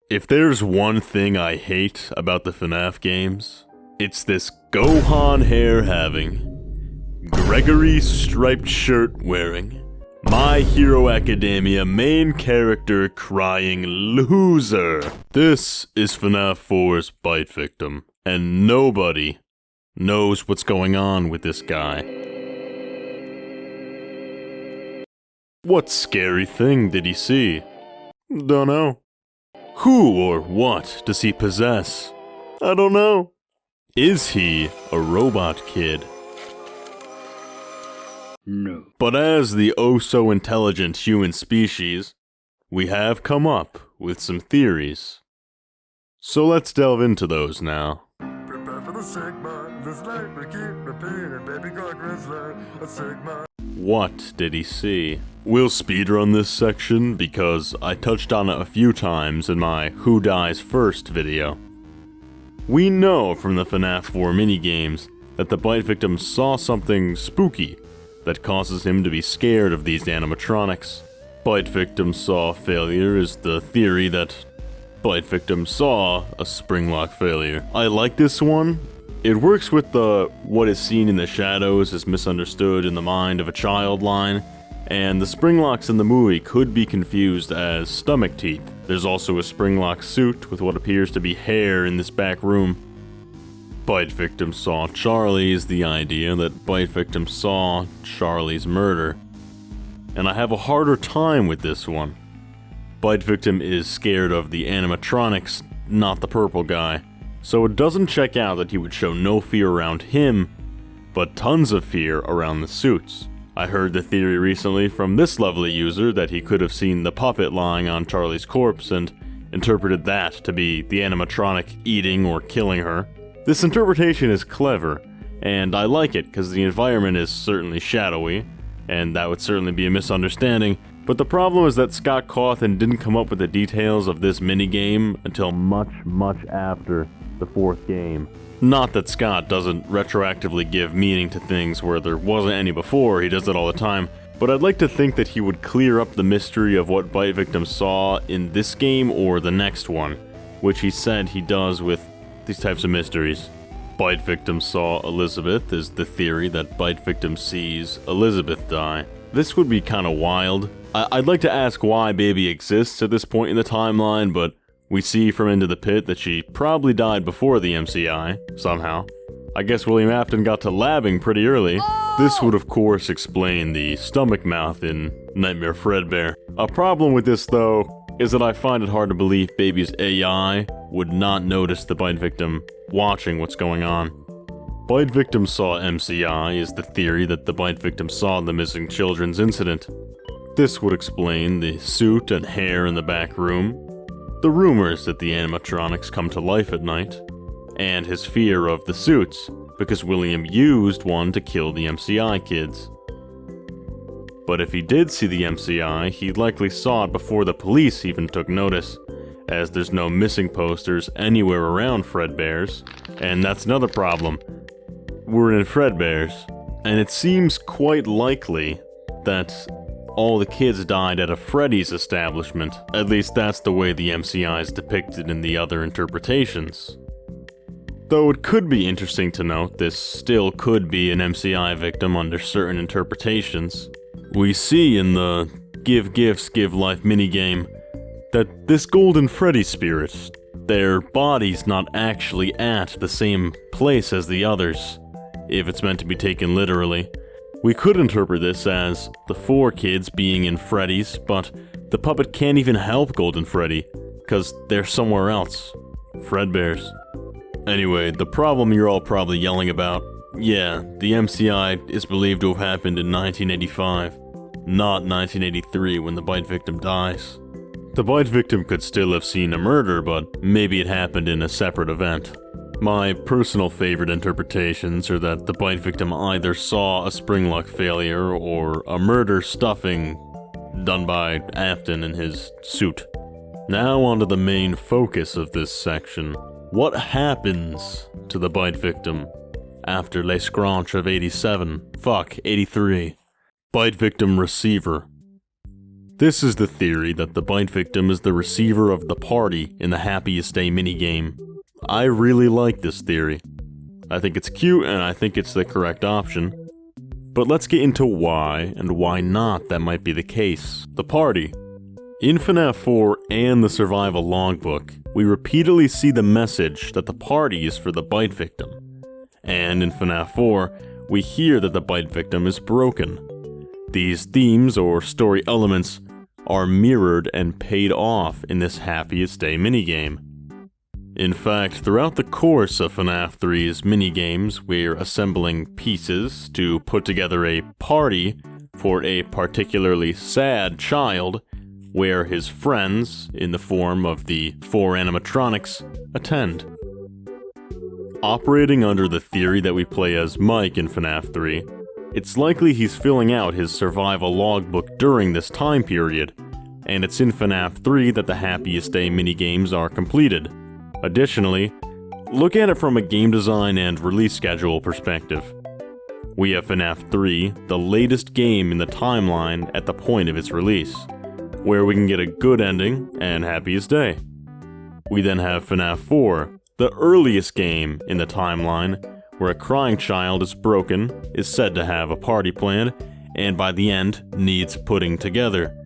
If there's one thing I hate about the FNaF games, it's this Gohan hair having, Gregory striped shirt wearing, My Hero Academia main character crying loser. This is FNAF 4's Bite Victim, and nobody knows what's going on with this guy. What scary thing did he see? Dunno. Who or what does he possess? I don't know. Is he a robot kid? No. But as the oh-so-intelligent human species, we have come up with some theories. So let's delve into those now. Prepare for the Sigma, this light we keep repeating, baby God Grizzly, a Sigma. What did he see? We'll speedrun this section because I touched on it a few times in my Who Dies First video. We know from the FNAF 4 minigames that the Bite Victim saw something spooky that causes him to be scared of these animatronics. Bite Victim saw failure is the theory that Bite Victim saw a spring lock failure. I like this one. It works with the what is seen in the shadows is misunderstood in the mind of a child line, and the spring locks in the movie could be confused as stomach teeth. There's also a spring lock suit with what appears to be hair in this back room. Bite Victim saw Charlie is the idea that Bite Victim saw Charlie's murder. And I have a harder time with this one. Bite Victim is scared of the animatronics, not the purple guy. So it doesn't check out that he would show no fear around him, but tons of fear around the suits. I heard the theory recently from this lovely user that he could have seen the puppet lying on Charlie's corpse and interpreted that to be the animatronic eating or killing her. This interpretation is clever, and I like it because the environment is certainly shadowy, and that would certainly be a misunderstanding, but the problem is that Scott Cawthon didn't come up with the details of this minigame until much after the fourth game. Not that Scott doesn't retroactively give meaning to things where there wasn't any before, he does it all the time, but I'd like to think that he would clear up the mystery of what Bite Victim saw in this game or the next one, which he said he does with these types of mysteries. Bite Victim saw Elizabeth is the theory that Bite Victim sees Elizabeth die. This would be kinda wild. I'd like to ask why Baby exists at this point in the timeline, but we see from Into the Pit that she probably died before the MCI, somehow. I guess William Afton got to labbing pretty early. This would of course explain the stomach mouth in Nightmare Fredbear. A problem with this though, is that I find it hard to believe Baby's AI would not notice the Bite Victim watching what's going on. Bite Victim saw MCI is the theory that the Bite Victim saw the missing children's incident. This would explain the suit and hair in the back room, the rumors that the animatronics come to life at night, and his fear of the suits, because William used one to kill the MCI kids. But if he did see the MCI, he likely saw it before the police even took notice, as there's no missing posters anywhere around Fredbear's, and that's another problem. We're in Fredbear's, and it seems quite likely that all the kids died at a Freddy's establishment. At least that's the way the MCI is depicted in the other interpretations. Though it could be interesting to note this still could be an MCI victim under certain interpretations. We see in the Give Gifts, Give Life minigame that this Golden Freddy spirit, their body's not actually at the same place as the others, if it's meant to be taken literally. We could interpret this as the four kids being in Freddy's, but the puppet can't even help Golden Freddy, cause they're somewhere else. Fredbear's. Anyway, the problem you're all probably yelling about, yeah, the MCI is believed to have happened in 1985, not 1983 when the Bite Victim dies. The Bite Victim could still have seen a murder, but maybe it happened in a separate event. My personal favorite interpretations are that the Bite Victim either saw a spring lock failure or a murder stuffing done by Afton in his suit. Now onto the main focus of this section. What happens to the Bite Victim after Les Scranch of 87? Fuck, 83. Bite Victim Receiver. This is the theory that the bite victim is the receiver of the party in the Happiest Day minigame. I really like this theory. I think it's cute and I think it's the correct option. But let's get into why and why not that might be the case. The party. In FNAF 4 and the survival logbook, we repeatedly see the message that the party is for the bite victim. And in FNAF 4, we hear that the bite victim is broken. These themes or story elements are mirrored and paid off in this Happiest Day minigame. In fact, throughout the course of FNAF 3's minigames, we're assembling pieces to put together a party for a particularly sad child, where his friends, in the form of the 4 animatronics, attend. Operating under the theory that we play as Mike in FNAF 3, it's likely he's filling out his survival logbook during this time period, and it's in FNAF 3 that the Happiest Day minigames are completed. Additionally, look at it from a game design and release schedule perspective. We have FNAF 3, the latest game in the timeline at the point of its release, where we can get a good ending and Happiest Day. We then have FNAF 4, the earliest game in the timeline, where a crying child is broken, is said to have a party planned, and by the end, needs putting together.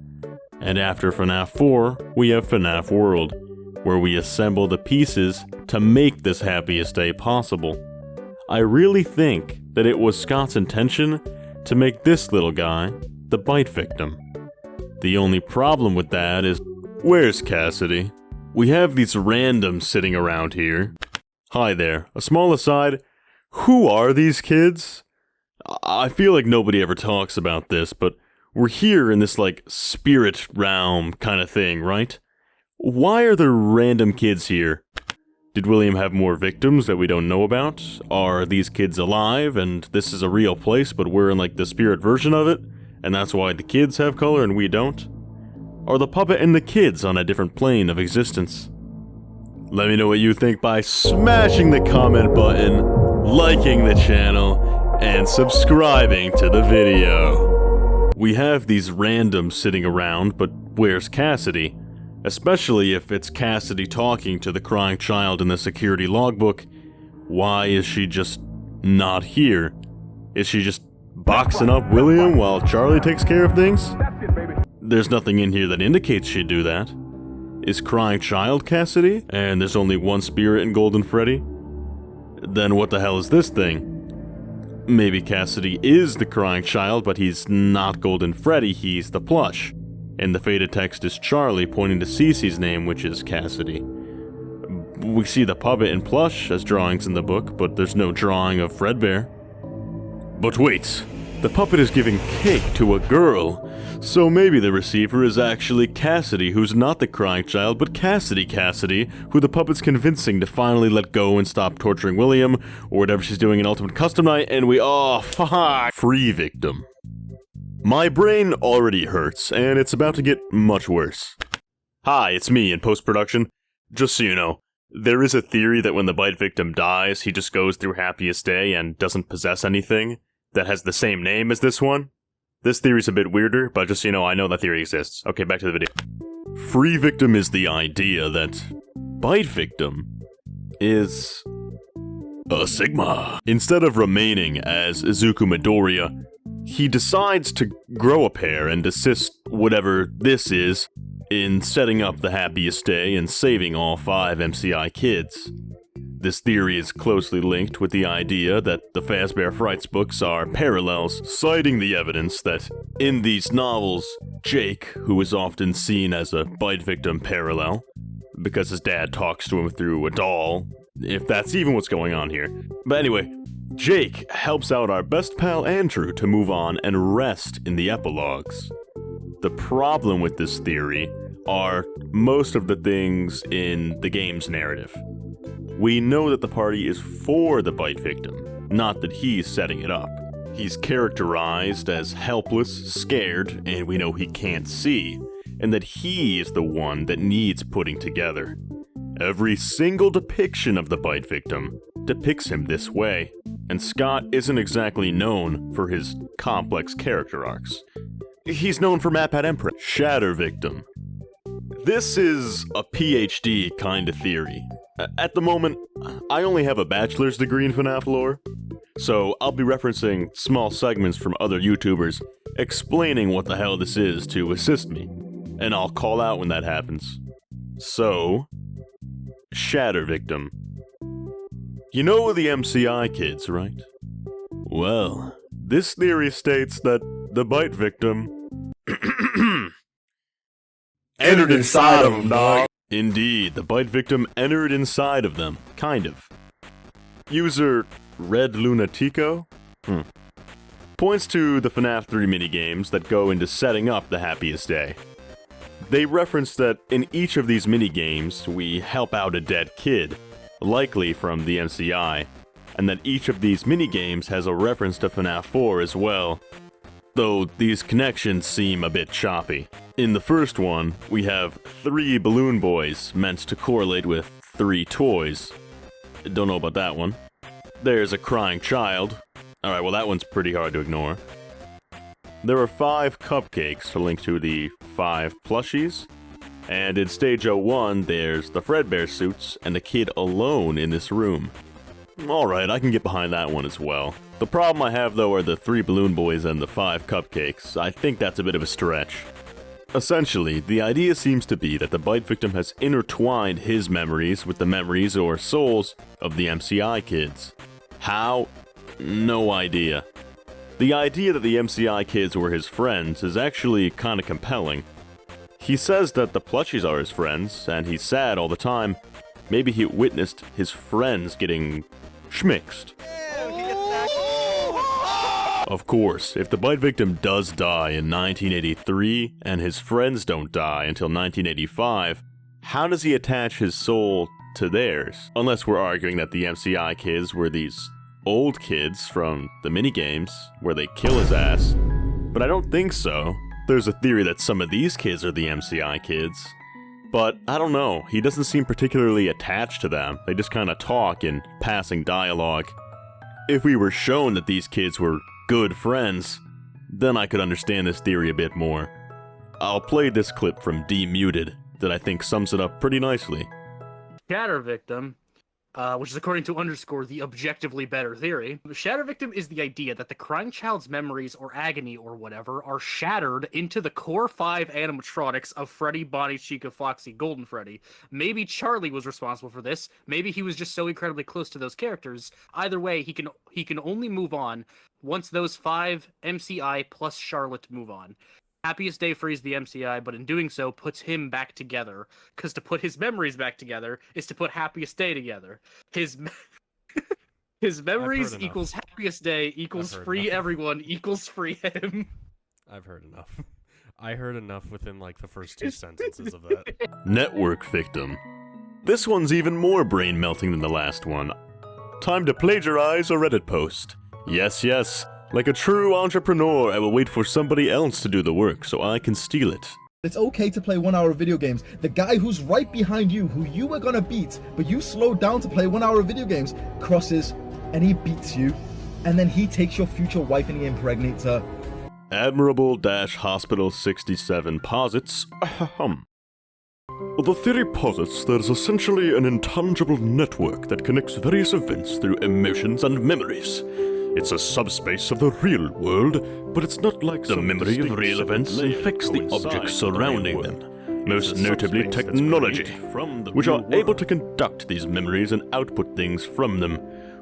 And after FNAF 4, we have FNAF World, where we assemble the pieces to make this Happiest Day possible. I really think that it was Scott's intention to make this little guy the bite victim. The only problem with that is, where's Cassidy? We have these randoms sitting around here. Hi there, a small aside, who are these kids? I feel like nobody ever talks about this, but we're here in this like spirit realm kind of thing, right? Why are there random kids here? Did William have more victims that we don't know about? Are these kids alive and this is a real place but we're in like the spirit version of it? And that's why the kids have color and we don't? Are the puppet and the kids on a different plane of existence? Let me know what you think by smashing the comment button, liking the channel, and subscribing to the video. We have these randoms sitting around, but where's Cassidy? Especially if it's Cassidy talking to the crying child in the security logbook. Why is she just not here? Is she just boxing up William while Charlie takes care of things? There's nothing in here that indicates she'd do that. Is crying child Cassidy? And there's only one spirit in Golden Freddy? Then what the hell is this thing? Maybe Cassidy is the crying child, but he's not Golden Freddy, he's the plush. And the faded text is Charlie pointing to Cece's name, which is Cassidy. We see the puppet and plush as drawings in the book, but there's no drawing of Fredbear. But wait, the puppet is giving cake to a girl, so maybe the receiver is actually Cassidy, who's not the crying child, but Cassidy, who the puppet's convincing to finally let go and stop torturing William, or whatever she's doing in Ultimate Custom Night, and fuck! Free victim. My brain already hurts, and it's about to get much worse. Hi, it's me in post-production. Just so you know, there is a theory that when the bite victim dies, he just goes through Happiest Day and doesn't possess anything that has the same name as this one. This theory's a bit weirder, but just so you know, I know that theory exists. Okay, back to the video. Free victim is the idea that bite victim is a Sigma. Instead of remaining as Izuku Midoriya, he decides to grow a pair and assist whatever this is in setting up the Happiest Day and saving all 5 MCI kids. This theory is closely linked with the idea that the Fazbear Frights books are parallels, citing the evidence that in these novels, Jake, who is often seen as a bite victim parallel, because his dad talks to him through a doll, if that's even what's going on here. But anyway, Jake helps out our best pal Andrew to move on and rest in the epilogues. The problem with this theory are most of the things in the game's narrative. We know that the party is for the bite victim, not that he's setting it up. He's characterized as helpless, scared, and we know he can't see, and that he is the one that needs putting together. Every single depiction of the bite victim depicts him this way, and Scott isn't exactly known for his complex character arcs. He's known for MatPat Emperor. Shatter victim. This is a PhD kind of theory. At the moment, I only have a bachelor's degree in FNaF lore, so I'll be referencing small segments from other YouTubers explaining what the hell this is to assist me, and I'll call out when that happens. So, Shatter victim. You know the MCI kids, right? Well, this theory states that the bite victim entered inside of them, dog. Indeed, the bite victim entered inside of them, kind of. User Red Lunatico points to the FNaF 3 minigames that go into setting up the Happiest Day. They reference that in each of these minigames, we help out a dead kid, likely from the MCI, and that each of these minigames has a reference to FNaF 4 as well, though these connections seem a bit choppy. In the first one, we have 3 balloon boys meant to correlate with 3 toys. Don't know about that one. There's a crying child. Alright, well that one's pretty hard to ignore. There are 5 cupcakes to link to the 5 plushies. And in stage 01, there's the Fredbear suits and the kid alone in this room. Alright, I can get behind that one as well. The problem I have though are the 3 balloon boys and the 5 cupcakes. I think that's a bit of a stretch. Essentially, the idea seems to be that the bite victim has intertwined his memories with the memories or souls of the MCI kids. How? No idea. The idea that the MCI kids were his friends is actually kinda compelling. He says that the plushies are his friends, and he's sad all the time. Maybe he witnessed his friends getting schmixed. Of course, if the bite victim does die in 1983, and his friends don't die until 1985, how does he attach his soul to theirs? Unless we're arguing that the MCI kids were these old kids from the minigames, where they kill his ass. But I don't think so. There's a theory that some of these kids are the MCI kids. But I don't know, he doesn't seem particularly attached to them. They just kinda talk in passing dialogue. If we were shown that these kids were good friends, then I could understand this theory a bit more. I'll play this clip from Demuted that I think sums it up pretty nicely. Shatter victim, which is according to _ the objectively better theory. The Shatter victim is the idea that the crying child's memories or agony or whatever are shattered into the core 5 animatronics of Freddy, Bonnie, Chica, Foxy, Golden Freddy. Maybe Charlie was responsible for this. Maybe he was just so incredibly close to those characters. Either way, he can only move on once those 5 MCI plus Charlotte move on. Happiest Day frees the MCI, but in doing so, puts him back together. Because to put his memories back together is to put Happiest Day together. His memories equals Happiest Day equals free everyone equals free him. I've heard enough. I heard enough within like the first 2 sentences of that. Network victim. This one's even more brain-melting than the last one. Time to plagiarize a Reddit post. Yes, yes. Like a true entrepreneur, I will wait for somebody else to do the work so I can steal it. It's okay to play 1 hour video games. The guy who's right behind you, who you were gonna beat, but you slowed down to play 1 hour video games, crosses, and he beats you, and then he takes your future wife and he impregnates her. Admirable-Hospital 67 posits, The theory posits there's essentially an intangible network that connects various events through emotions and memories. It's a subspace of the real world, but it's not like the memory of real events infects the objects surrounding them, most notably technology, which are able to conduct these memories and output things from them,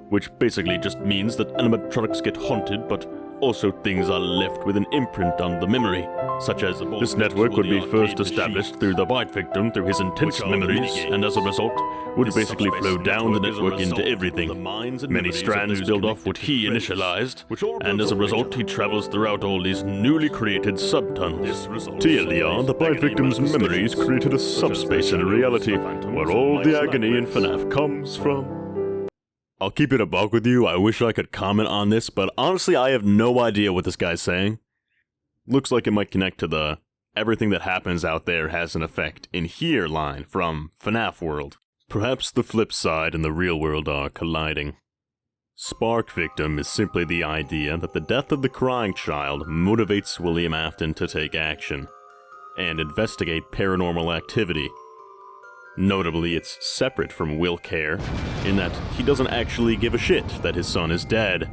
which basically just means that animatronics get haunted, but also things are left with an imprint on the memory, such as this network would be first established through the bite victim through his intense memories, and as a result, would basically flow down the network into everything. Many strands build off what he initialized, and as a result, he travels throughout all these newly created subtunnels. TLDR, the bite victim's memories created a subspace in reality, where all the agony in FNaF comes from. I'll keep it a buck with you, I wish I could comment on this, but honestly I have no idea what this guy's saying. Looks like it might connect to the everything that happens out there has an effect in here line from FNaF World. Perhaps the flip side and the real world are colliding. Spark Victim is simply the idea that the death of the crying child motivates William Afton to take action and investigate paranormal activity. Notably, it's separate from Will Care, in that he doesn't actually give a shit that his son is dead,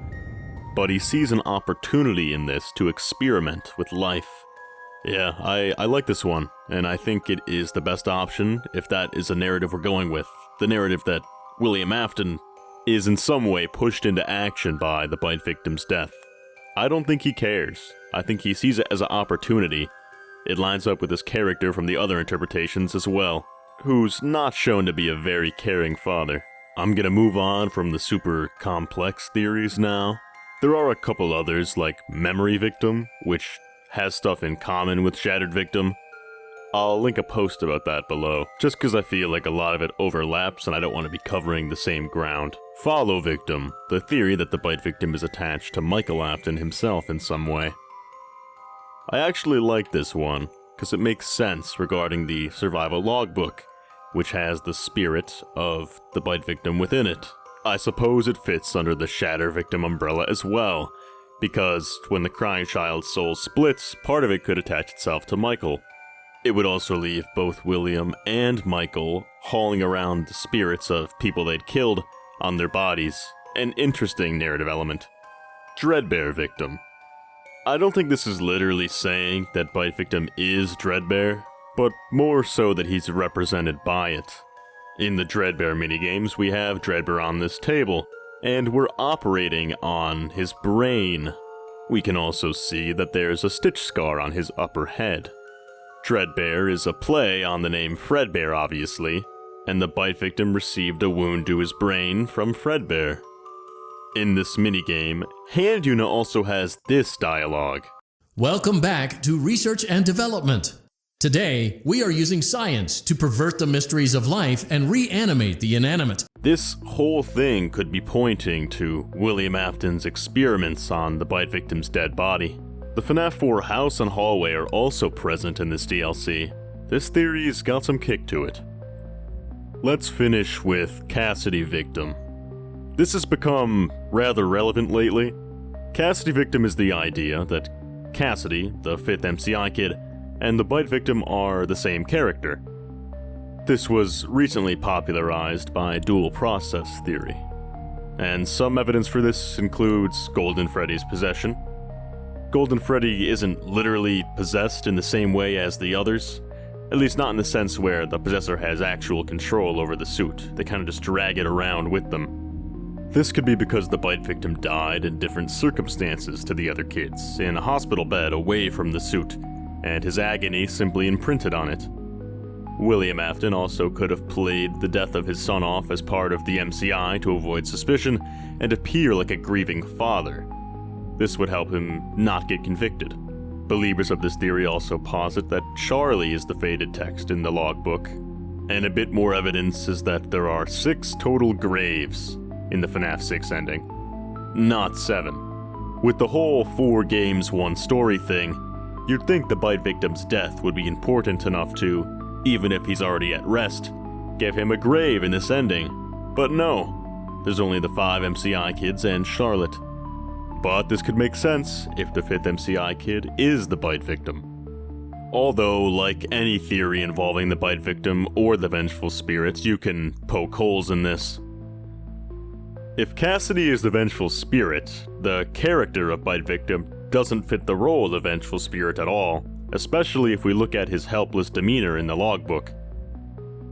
but he sees an opportunity in this to experiment with life. Yeah, I like this one, and I think it is the best option if that is a narrative we're going with. The narrative that William Afton is in some way pushed into action by the bite victim's death. I don't think he cares. I think he sees it as an opportunity. It lines up with his character from the other interpretations as well, who's not shown to be a very caring father. I'm gonna move on from the super complex theories now. There are a couple others, like Memory Victim, which has stuff in common with Shattered Victim. I'll link a post about that below, just because I feel like a lot of it overlaps and I don't want to be covering the same ground. Follow Victim, the theory that the bite victim is attached to Michael Afton himself in some way. I actually like this one, because it makes sense regarding the survival logbook, which has the spirit of the bite victim within it. I suppose it fits under the Shatter Victim umbrella as well, because when the crying child's soul splits, part of it could attach itself to Michael. It would also leave both William and Michael hauling around the spirits of people they'd killed on their bodies. An interesting narrative element. Dreadbear Victim. I don't think this is literally saying that bite victim is Dreadbear, but more so that he's represented by it. In the Dreadbear minigames, we have Dreadbear on this table, and we're operating on his brain. We can also see that there's a stitch scar on his upper head. Dreadbear is a play on the name Fredbear, obviously, and the bite victim received a wound to his brain from Fredbear. In this minigame, Handuna also has this dialogue. Welcome back to Research and Development. Today, we are using science to pervert the mysteries of life and reanimate the inanimate. This whole thing could be pointing to William Afton's experiments on the bite victim's dead body. The FNAF 4 house and hallway are also present in this DLC. This theory's got some kick to it. Let's finish with Cassidy Victim. This has become rather relevant lately. Cassidy Victim is the idea that Cassidy, the 5th MCI kid, and the bite victim are the same character. This was recently popularized by dual process theory, and some evidence for this includes Golden Freddy's possession. Golden Freddy isn't literally possessed in the same way as the others, at least not in the sense where the possessor has actual control over the suit. They kind of just drag it around with them. This could be because the bite victim died in different circumstances to the other kids, in a hospital bed away from the suit, and his agony simply imprinted on it. William Afton also could have played the death of his son off as part of the MCI to avoid suspicion and appear like a grieving father. This would help him not get convicted. Believers of this theory also posit that Charlie is the faded text in the logbook, and a bit more evidence is that there are 6 total graves in the FNAF 6 ending, not 7. With the whole 4 games, 1 story thing, you'd think the bite victim's death would be important enough to, even if he's already at rest, give him a grave in this ending. But no, there's only the 5 MCI kids and Charlotte. But this could make sense if the 5th MCI kid is the bite victim. Although, like any theory involving the bite victim or the vengeful spirits, you can poke holes in this. If Cassidy is the vengeful spirit, the character of bite victim doesn't fit the role of vengeful spirit at all, especially if we look at his helpless demeanor in the logbook.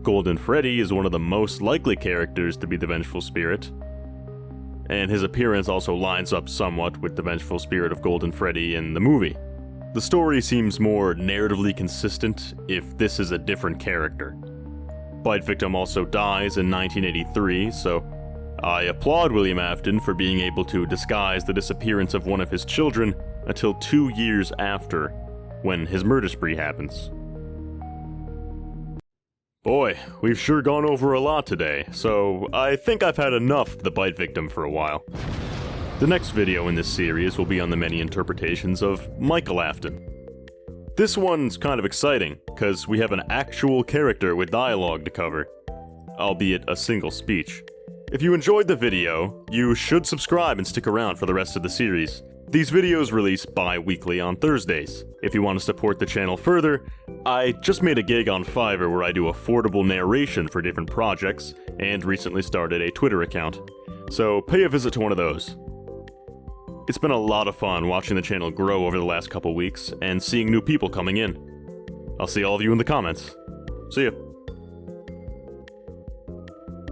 Golden Freddy is one of the most likely characters to be the vengeful spirit, and his appearance also lines up somewhat with the vengeful spirit of Golden Freddy in the movie. The story seems more narratively consistent if this is a different character. Bite victim also dies in 1983, so I applaud William Afton for being able to disguise the disappearance of one of his children until 2 years after, when his murder spree happens. Boy, we've sure gone over a lot today, so I think I've had enough of the bite victim for a while. The next video in this series will be on the many interpretations of Michael Afton. This one's kind of exciting, because we have an actual character with dialogue to cover, albeit a single speech. If you enjoyed the video, you should subscribe and stick around for the rest of the series. These videos release bi-weekly on Thursdays. If you want to support the channel further, I just made a gig on Fiverr where I do affordable narration for different projects, and recently started a Twitter account. So pay a visit to one of those. It's been a lot of fun watching the channel grow over the last couple weeks, and seeing new people coming in. I'll see all of you in the comments. See ya.